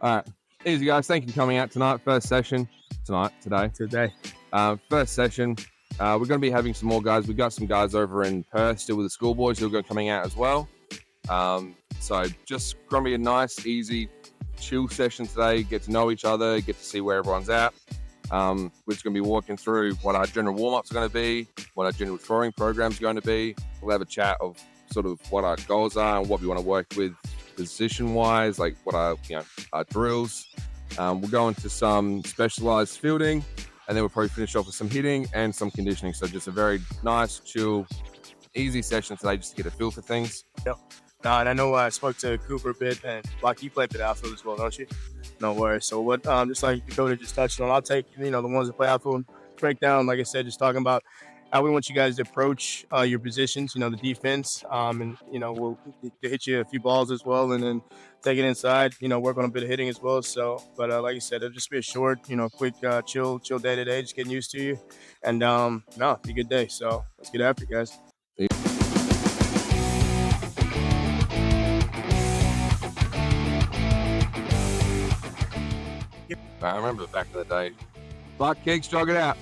All right. Easy, guys. Thank you for coming out tonight. First session. Today. First session. We're going to be having some more guys. We've got some guys over in Perth still with the schoolboys who are going to be coming out as well. So just going to be a nice, easy, chill session today. Get to know each other, get to see where everyone's at. We're just going to be walking through what our general warm-ups are going to be, what our general throwing program is going to be. We'll have a chat of sort of what our goals are and what we want to work with position-wise, like what our drills. We'll go into some specialized fielding, and then we'll probably finish off with some hitting and some conditioning. So just a very nice, chill, easy session today just to get a feel for things. Yep. And I know I spoke to Cooper a bit, and Block, you play for the outfield as well, don't you? No worries. So what, just like Dakota just touched on, I'll take, the ones that play outfield, break down, like I said, just talking about how we want you guys to approach your positions, the defense, and, we'll hit you a few balls as well, and then take it inside, work on a bit of hitting as well. So, but like you said, it'll just be a short, quick, chill day to day, just getting used to you. And, be a good day. So let's get after it, guys. I remember back in the day, Block Cakes, jog it out.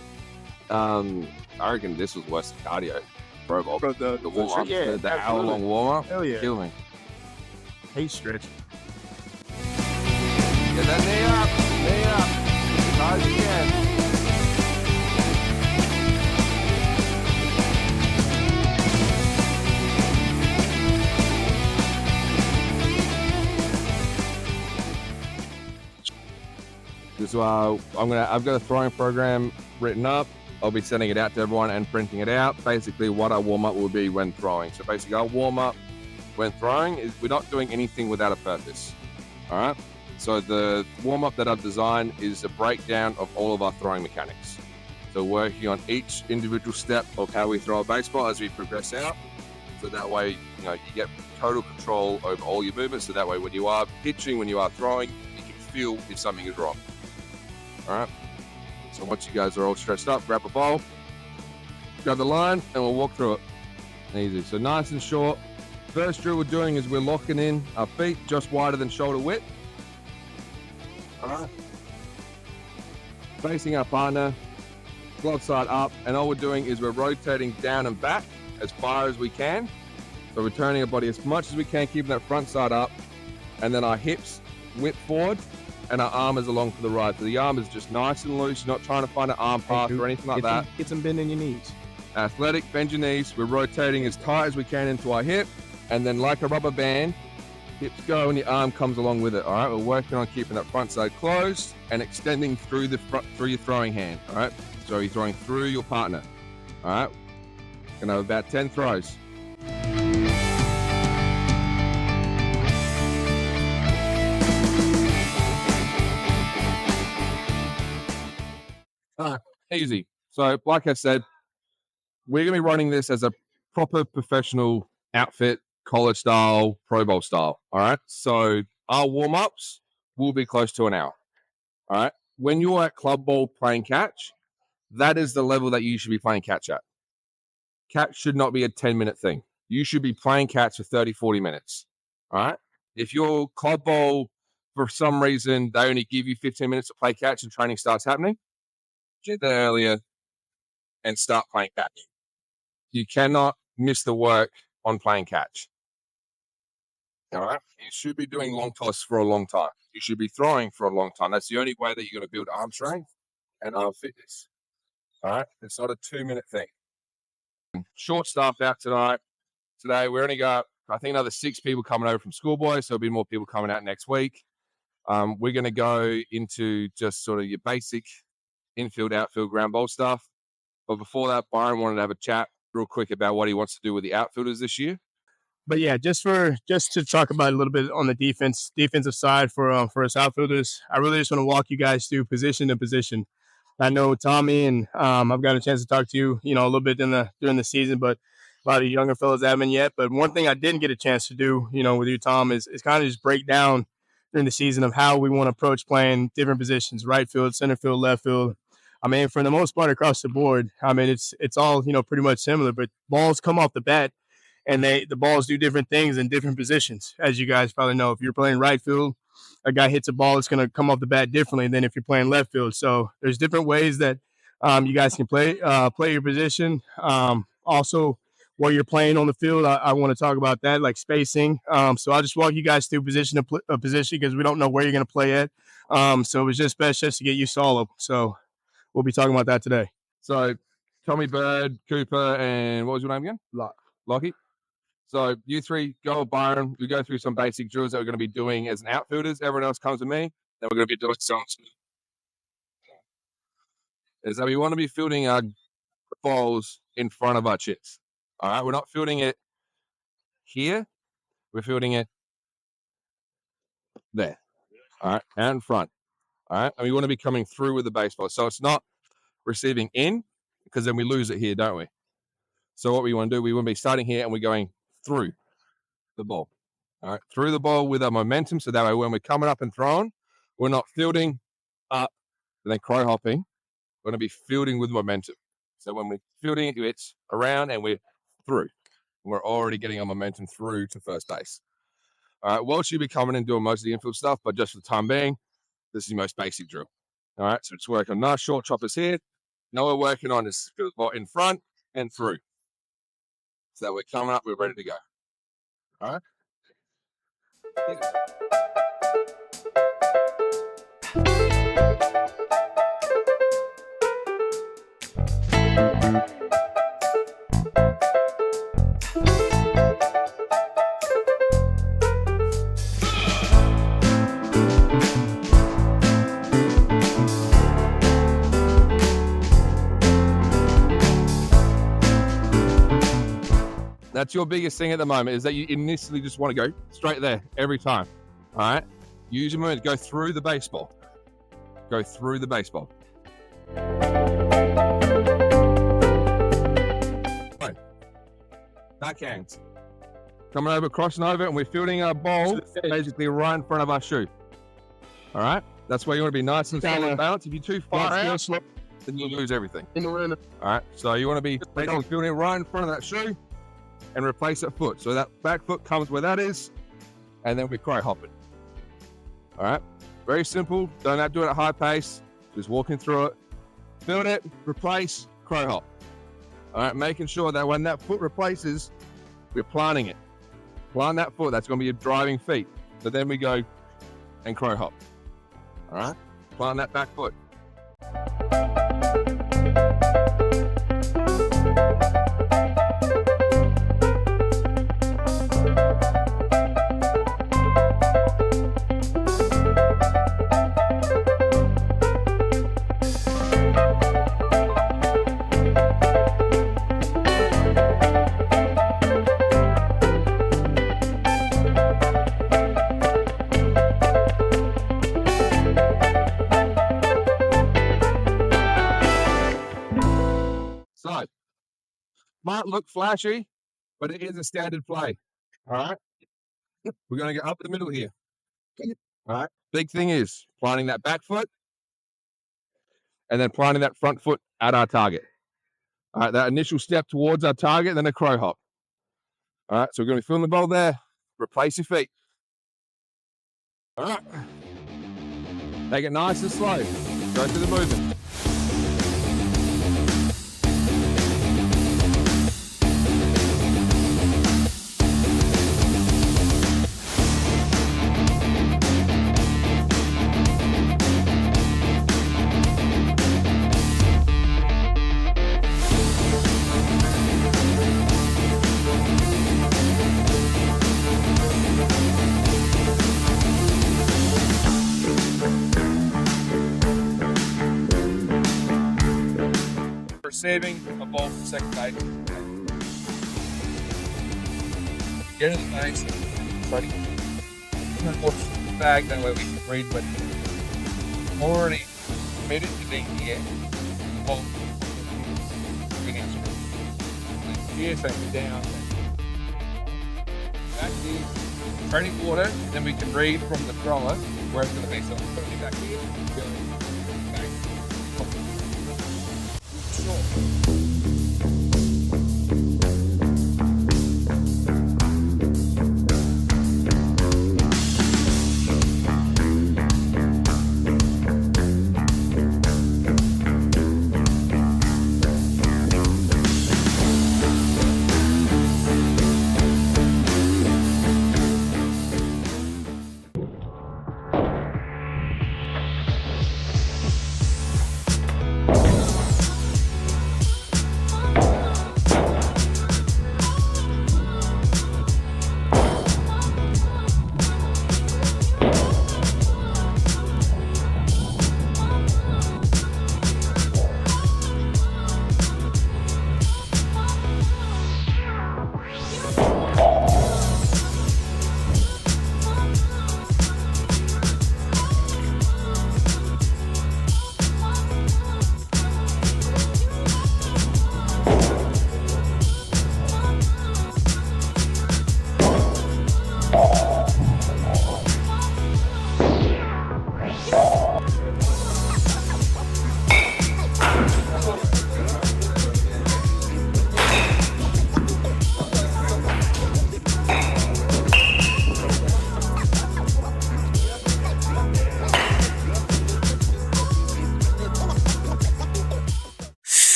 I reckon this was worse than cardio. Pro Bowl. The warm-up, the hour-long warm-up. Hell yeah. Kill me. Hey, stretch. Get that knee up. As hard as you can. So I've got a throwing program written up. I'll be sending it out to everyone and printing it out. Basically, what our warm-up will be when throwing. So basically, our warm-up when throwing is we're not doing anything without a purpose. All right? So the warm-up that I've designed is a breakdown of all of our throwing mechanics. So working on each individual step of how we throw a baseball as we progress out. So that way, you get total control over all your movements. So that way, when you are pitching, when you are throwing, you can feel if something is wrong. All right. So once you guys are all stretched up, grab a ball, grab the line, and we'll walk through it. Easy. So nice and short. First drill we're doing is we're locking in our feet just wider than shoulder width. All right. Facing our partner, glove side up, and all we're doing is we're rotating down and back as far as we can. So we're turning our body as much as we can, keeping that front side up, and then our hips whip forward. And our arm is along to the right. So the arm is just nice and loose. You're not trying to find an arm path or anything like that. Get some bend in your knees. Athletic, bend your knees. We're rotating as tight as we can into our hip. And then like a rubber band, hips go and your arm comes along with it. All right, we're working on keeping that front side closed and extending through through your throwing hand. All right, so you're throwing through your partner. All right, gonna have about 10 throws. Easy. So, like I said, we're going to be running this as a proper professional outfit, college style, Pro Bowl style. All right. So, our warm ups will be close to an hour. All right. When you're at club ball playing catch, that is the level that you should be playing catch at. Catch should not be a 10-minute thing. You should be playing catch for 30, 40 minutes. All right. If your club ball, for some reason, they only give you 15 minutes to play catch and training starts happening, get there earlier and start playing catch. You cannot miss the work on playing catch. All right. You should be doing long toss for a long time. You should be throwing for a long time. That's the only way that you're going to build arm strength and arm fitness. All right. It's not a 2-minute thing. Short staff out tonight. Today, we only got, I think, another 6 people coming over from schoolboys. So there'll be more people coming out next week. We're going to go into just sort of your basic infield, outfield, ground ball stuff. But before that, Byron wanted to have a chat real quick about what he wants to do with the outfielders this year. But yeah, just to talk about a little bit on the defensive side for us outfielders, I really just want to walk you guys through position to position. I know Tommy and I've got a chance to talk to you, a little bit during the season, but a lot of you younger fellas haven't yet. But one thing I didn't get a chance to do, with you, Tom, is kind of just break down during the season of how we want to approach playing different positions: right field, center field, left field. I mean, for the most part across the board, I mean, it's all, pretty much similar, but balls come off the bat and the balls do different things in different positions. As you guys probably know, if you're playing right field, a guy hits a ball, it's going to come off the bat differently than if you're playing left field. So there's different ways that you guys can play your position. Also, while you're playing on the field, I want to talk about that, like spacing. So I'll just walk you guys through position to position because we don't know where you're going to play at. So it was just best just to get used to all of them. So we'll be talking about that today. So Tommy Bird, Cooper, and what was your name again? Lockie. So you three go with Byron. We go through some basic drills that we're going to be doing as an outfielders. Everyone else comes with me. Then we're going to be doing some. Is that we want to be fielding our balls in front of our chips. All right, we're not fielding it here. We're fielding it there. All right, and in front. All right, and we want to be coming through with the baseball. So it's not receiving in, because then we lose it here, don't we? So what we want to do, we want to be starting here and we're going through the ball. All right, through the ball with our momentum. So that way when we're coming up and throwing, we're not fielding up and then crow hopping. We're going to be fielding with momentum. So when we're fielding it, it's around and we're through. And we're already getting our momentum through to first base. All right, Walsh, you'll be coming and doing most of the infield stuff, but just for the time being, this is the most basic drill. All right, so it's working on nice short choppers here. Now we're working on this in front and through. So we're coming up, we're ready to go. All right. That's your biggest thing at the moment, is that you initially just want to go straight there every time. All right. Use your movement. Go through the baseball. Go through the baseball. Backhands. Coming over, crossing over, and we're fielding our ball basically right in front of our shoe. All right. That's why you want to be nice and slow and balanced. If you're too far out, then you lose everything. All right. So you want to be basically fielding it right in front of that shoe and replace that foot. So that back foot comes where that is, and then we crow hopping. All right, very simple. Don't have to do it at high pace. Just walking through it, field it, replace, crow hop. All right, making sure that when that foot replaces, we're planting it. Plant that foot, that's gonna be your driving feet. So then we go and crow hop. All right, plant that back foot. So, might look flashy, but it is a standard play. All right. We're going to get up the middle here. All right. Big thing is planting that back foot and then planting that front foot at our target. All right. That initial step towards our target, then a crow hop. All right. So we're going to be filling the ball there. Replace your feet. All right. Take it nice and slow. Go through the movement. Receiving a ball from second base. Get in the base. Sorry. Watch the bag, that way we can read when already committed to being here. The ball here, so down. Back here. Training water, then we can read from the thrower where it's going to be. So I'm putting it back here. Short.